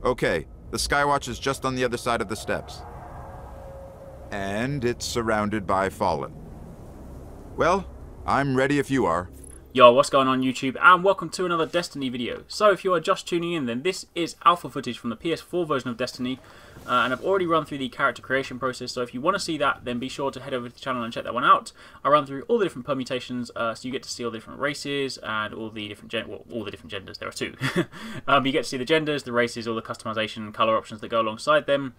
Okay, the Skywatch is just on the other side of the steps. And it's surrounded by Fallen. Well, I'm ready if you are. Yo, what's going on YouTube, and welcome to another Destiny video. So if you are just tuning in, then this is alpha footage from the PS4 version of Destiny, and I've already run through the character creation process, so if you want to see that, then be sure to head over to the channel and check that one out. I run through all the different permutations, so you get to see all the different races, and all the different genders, there are two. You get to see the genders, the races, all the customization, colour options that go alongside them.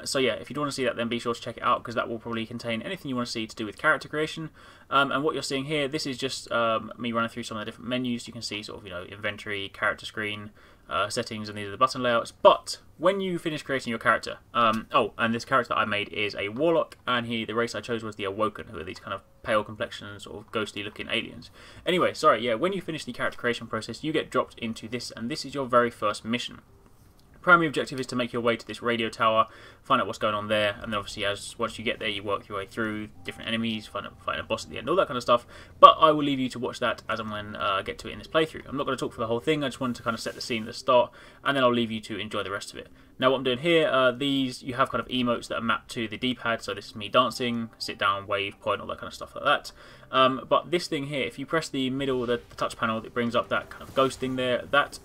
So yeah, if you do want to see that, then be sure to check it out, because that will probably contain anything you want to see to do with character creation. And what you're seeing here, this is just me running through some of the different menus. You can see sort of, inventory, character screen, settings, and these are the button layouts. But when you finish creating your character, oh, and this character I made is a warlock, and the race I chose was the Awoken, who are these kind of pale complexion, sort of ghostly looking aliens. Anyway, sorry, yeah, when you finish the character creation process, you get dropped into this, and this is your very first mission. Primary objective is to make your way to this radio tower, find out what's going on there, and then obviously once you get there, you work your way through different enemies, find a boss at the end, all that kind of stuff. But I will leave you to watch that as and when I get to it in this playthrough. I'm not going to talk for the whole thing, I just wanted to kind of set the scene at the start, and then I'll leave you to enjoy the rest of it. Now what I'm doing here, you have kind of emotes that are mapped to the D-pad, so this is me dancing, sit down, wave, point, all that kind of stuff like that. But this thing here, if you press the middle, the touch panel, that brings up that kind of ghost thing there, that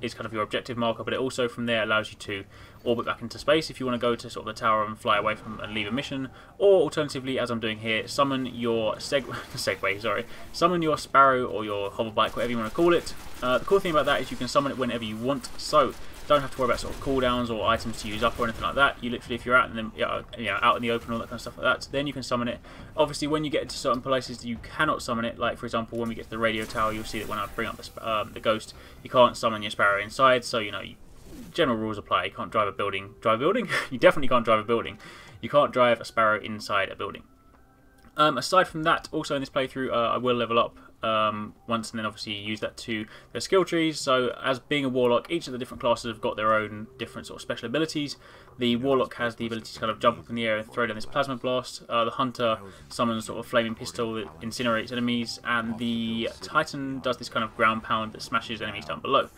is kind of your objective marker, but it also from there allows you to orbit back into space if you want to go to sort of the tower and fly away from and leave a mission, or alternatively, as I'm doing here, summon your summon your Sparrow or your hoverbike, whatever you want to call it. The cool thing about that is you can summon it whenever you want, so don't have to worry about sort of cooldowns or items to use up or anything like that. You literally, if you're out in out in the open, all that kind of stuff like that, then you can summon it. Obviously, when you get to certain places, you cannot summon it. Like for example, when we get to the radio tower, you'll see that when I bring up the ghost, you can't summon your Sparrow inside. So general rules apply. You can't drive a building. Drive a building? You definitely can't drive a building. You can't drive a Sparrow inside a building. Aside from that, also in this playthrough, I will level up once, and then obviously use that to their skill trees. So as being a warlock, each of the different classes have got their own different sort of special abilities. The warlock has the ability to kind of jump up in the air and throw down this plasma blast. The hunter summons sort of flaming pistol that incinerates enemies, and the titan does this kind of ground pound that smashes enemies down below.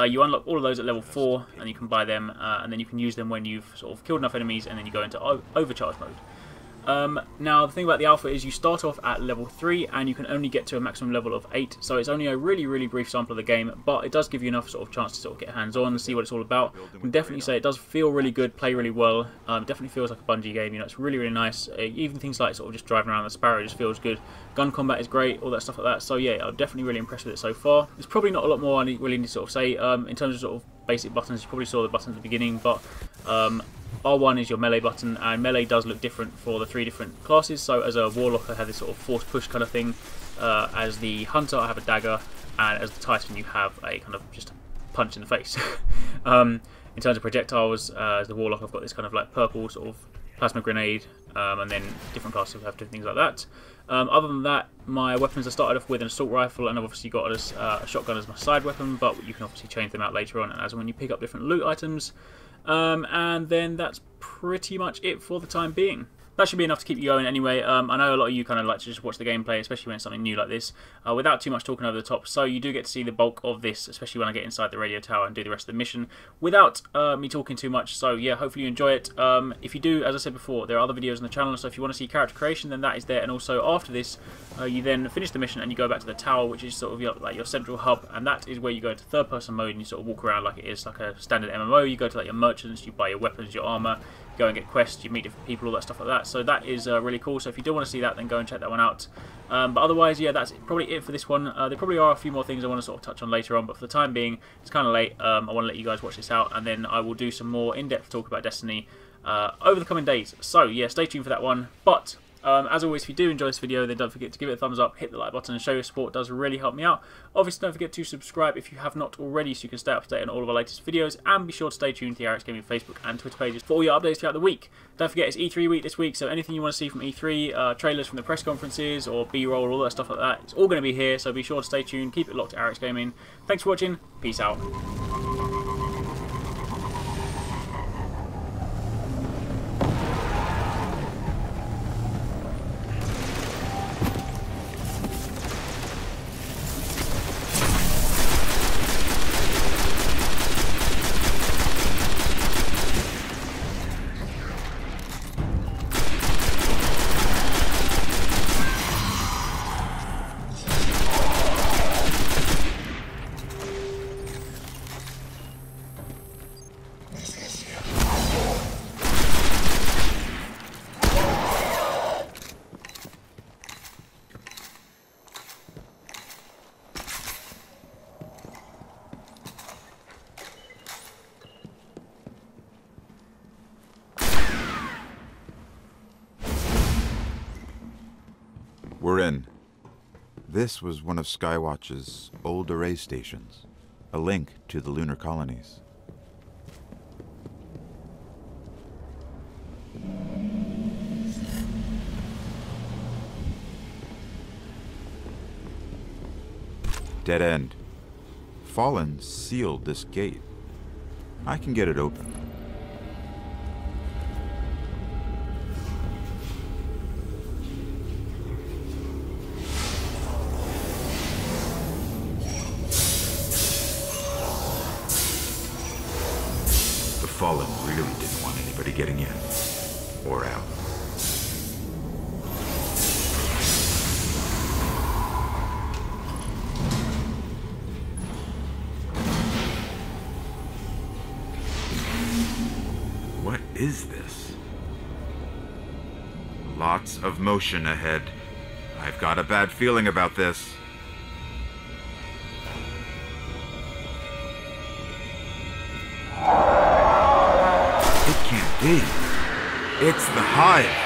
You unlock all of those at level 4, and you can buy them, and then you can use them when you've sort of killed enough enemies, and then you go into overcharge mode. Now the thing about the alpha is you start off at level 3 and you can only get to a maximum level of 8, so it's only a really brief sample of the game, but it does give you enough sort of chance to sort of get hands on and see what it's all about. I can definitely say it does feel really good, play really well. It definitely feels like a Bungie game, it's really nice. Even things like sort of just driving around the Sparrow just feels good. Gun combat is great, all that stuff like that, so yeah, I'm definitely really impressed with it so far. There's probably not a lot more I really need to sort of say in terms of sort of basic buttons. You probably saw the buttons at the beginning, but R1 is your melee button, and melee does look different for the 3 different classes. So as a warlock, I have this sort of force push kind of thing. As the hunter, I have a dagger, and as the titan, you have a kind of just a punch in the face. In terms of projectiles, as the warlock, I've got this kind of like purple sort of plasma grenade, and then different classes have different things like that. Other than that, my weapons, I started off with an assault rifle, and I've obviously got a shotgun as my side weapon, but you can obviously change them out later on, and as when you pick up different loot items. And then that's pretty much it for the time being. That should be enough to keep you going anyway. I know a lot of you kind of like to just watch the gameplay, especially when it's something new like this, without too much talking over the top. So you do get to see the bulk of this, especially when I get inside the radio tower and do the rest of the mission, without me talking too much. So yeah, hopefully you enjoy it. If you do, as I said before, there are other videos on the channel, so if you want to see character creation, then that is there. And also after this, you then finish the mission and you go back to the tower, which is sort of like your central hub, and that is where you go into third-person mode and you sort of walk around like it is like a standard MMO. You go to like your merchants, you buy your weapons, your armor, go and get quests, you meet different people, all that stuff like that. So that is really cool. So if you do want to see that, then go and check that one out. But otherwise, yeah, that's probably it for this one. There probably are a few more things I want to sort of touch on later on, but for the time being, it's kind of late. I want to let you guys watch this out, and then I will do some more in-depth talk about Destiny over the coming days. So yeah, stay tuned for that one. But as always, if you do enjoy this video, then don't forget to give it a thumbs up, hit the like button, and show your support. It does really help me out. Obviously, don't forget to subscribe if you have not already, so you can stay up to date on all of our latest videos, and be sure to stay tuned to the Arekkz Gaming Facebook and Twitter pages for all your updates throughout the week. Don't forget, it's E3 week this week, so anything you want to see from E3, trailers from the press conferences, or B-roll, all that stuff like that, it's all going to be here, so be sure to stay tuned, keep it locked to Arekkz Gaming. Thanks for watching, peace out. We're in. This was one of Skywatch's old array stations, a link to the lunar colonies. Dead end. Fallen sealed this gate. I can get it open. The Fallen really didn't want anybody getting in or out. What is this? Lots of motion ahead. I've got a bad feeling about this. It can't be. It's the Hive.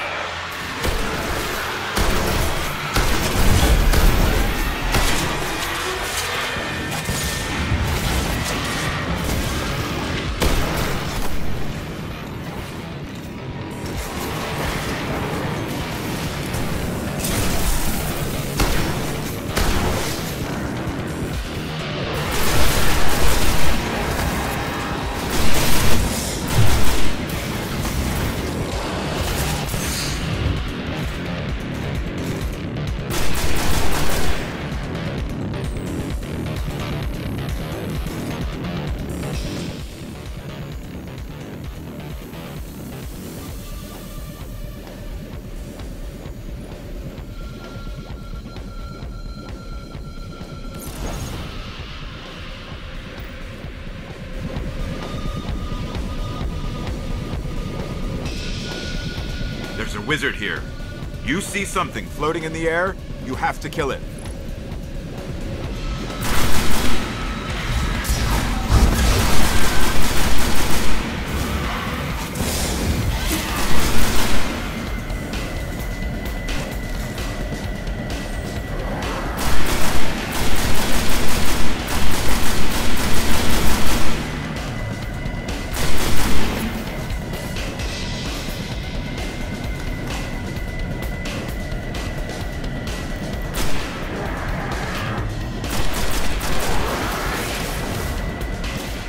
There's a wizard here. You see something floating in the air, you have to kill it.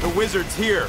The wizard's here.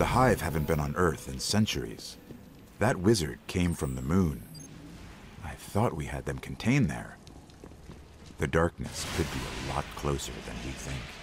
The Hive haven't been on Earth in centuries. That wizard came from the moon. I thought we had them contained there. The darkness could be a lot closer than we think.